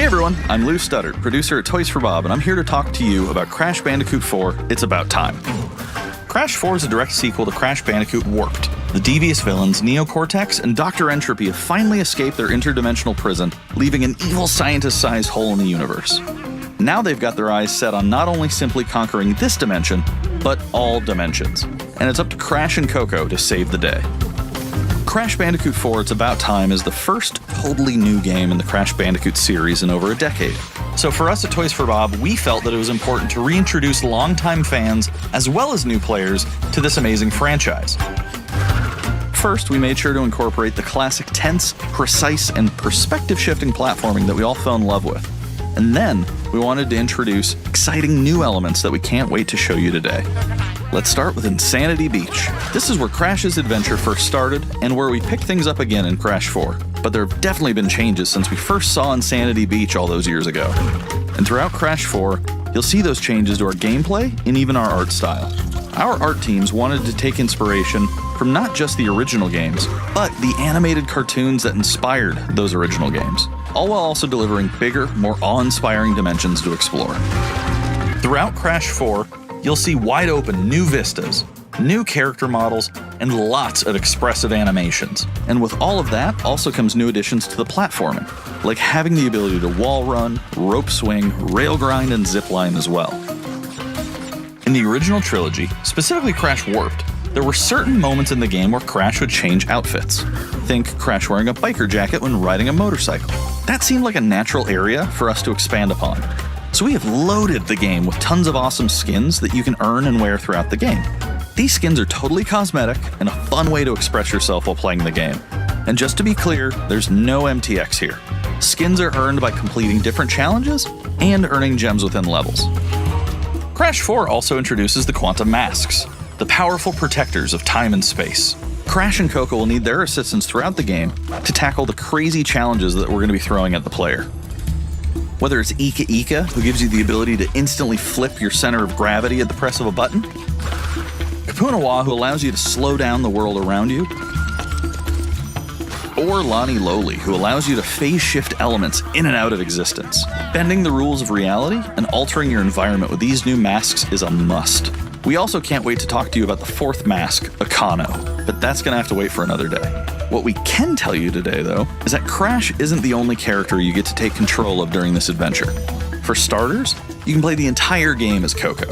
everyone, I'm Lou Studdard, producer at Toys for Bob, and I'm here to talk to you about Crash Bandicoot 4, It's About Time. Crash 4 is a direct sequel to Crash Bandicoot Warped. The devious villains, Neo Cortex and Dr. Entropy, have finally escaped their interdimensional prison, leaving an evil scientist-sized hole in the universe. Now they've got their eyes set on not only simply conquering this dimension, but all dimensions. And it's up to Crash and Coco to save the day. Crash Bandicoot 4 It's About Time is the first totally new game in the Crash Bandicoot series in over a decade. So for us at Toys for Bob, we felt that it was important to reintroduce longtime fans, as well as new players, to this amazing franchise. First, we made sure to incorporate the classic tense, precise, and perspective-shifting platforming that we all fell in love with. And then, we wanted to introduce exciting new elements that we can't wait to show you today. Let's start with Insanity Beach. This is where Crash's adventure first started, and where we pick things up again in Crash 4. But there have definitely been changes since we first saw Insanity Beach all those years ago. And throughout Crash 4, you'll see those changes to our gameplay and even our art style. Our art teams wanted to take inspiration from not just the original games, but the animated cartoons that inspired those original games, all while also delivering bigger, more awe-inspiring dimensions to explore. Throughout Crash 4, you'll see wide-open new vistas, new character models, and lots of expressive animations. And with all of that also comes new additions to the platforming, like having the ability to wall run, rope swing, rail grind, and zipline as well. In the original trilogy, specifically Crash Warped, there were certain moments in the game where Crash would change outfits. Think Crash wearing a biker jacket when riding a motorcycle. That seemed like a natural area for us to expand upon. So we have loaded the game with tons of awesome skins that you can earn and wear throughout the game. These skins are totally cosmetic and a fun way to express yourself while playing the game. And just to be clear, there's no MTX here. Skins are earned by completing different challenges and earning gems within levels. Crash 4 also introduces the Quantum Masks, the powerful protectors of time and space. Crash and Coco will need their assistance throughout the game to tackle the crazy challenges that we're going to be throwing at the player. Whether it's Ika Ika, who gives you the ability to instantly flip your center of gravity at the press of a button, Kapunawa, who allows you to slow down the world around you, or Lani Loli, who allows you to phase shift elements in and out of existence. Bending the rules of reality and altering your environment with these new masks is a must. We also can't wait to talk to you about the fourth mask, Akano, but that's going to have to wait for another day. What we can tell you today, though, is that Crash isn't the only character you get to take control of during this adventure. For starters, you can play the entire game as Coco.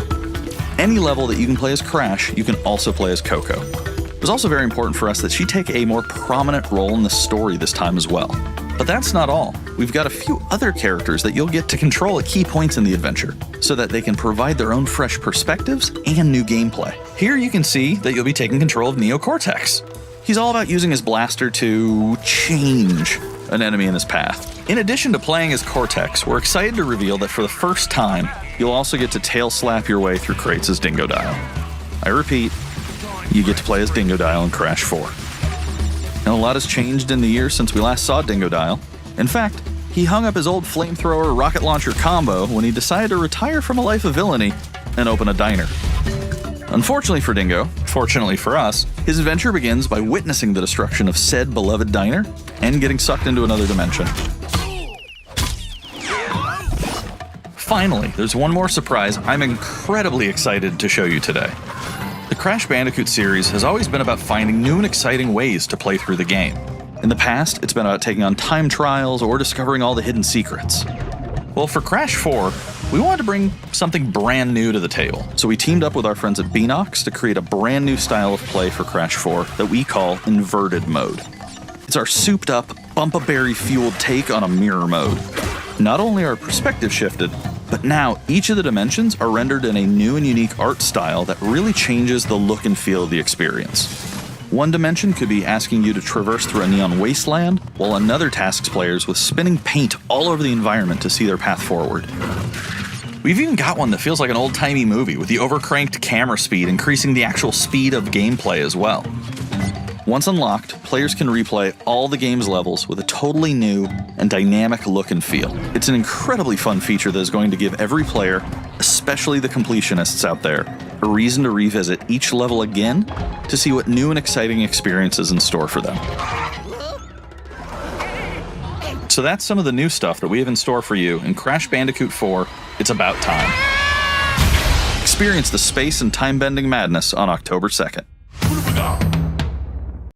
Any level that you can play as Crash, you can also play as Coco. It was also very important for us that she take a more prominent role in the story this time as well. But that's not all. We've got a few other characters that you'll get to control at key points in the adventure, so that they can provide their own fresh perspectives and new gameplay. Here you can see that you'll be taking control of Neo Cortex. He's all about using his blaster to change an enemy in his path. In addition to playing as Cortex, we're excited to reveal that for the first time, you'll also get to tail slap your way through crates as Dingodile. I repeat, you get to play as Dingodile in Crash 4. And a lot has changed in the years since we last saw Dingodile. In fact, he hung up his old flamethrower rocket launcher combo when he decided to retire from a life of villainy and open a diner. Unfortunately for Dingo, fortunately for us, his adventure begins by witnessing the destruction of said beloved diner and getting sucked into another dimension. Finally, there's one more surprise I'm incredibly excited to show you today. The Crash Bandicoot series has always been about finding new and exciting ways to play through the game. In the past, it's been about taking on time trials or discovering all the hidden secrets. Well, for Crash 4, we wanted to bring something brand new to the table, so we teamed up with our friends at Beanox to create a brand new style of play for Crash 4 that we call Inverted Mode. It's our souped-up, bump-a-berry-fueled take on a mirror mode. Not only are perspective shifted, but now each of the dimensions are rendered in a new and unique art style that really changes the look and feel of the experience. One dimension could be asking you to traverse through a neon wasteland, while another tasks players with spinning paint all over the environment to see their path forward. We've even got one that feels like an old-timey movie, with the overcranked camera speed increasing the actual speed of gameplay as well. Once unlocked, players can replay all the game's levels with a totally new and dynamic look and feel. It's an incredibly fun feature that is going to give every player, especially the completionists out there, a reason to revisit each level again to see what new and exciting experiences in store for them. So that's some of the new stuff that we have in store for you in Crash Bandicoot 4, It's About Time. Experience the space and time-bending madness on October 2nd.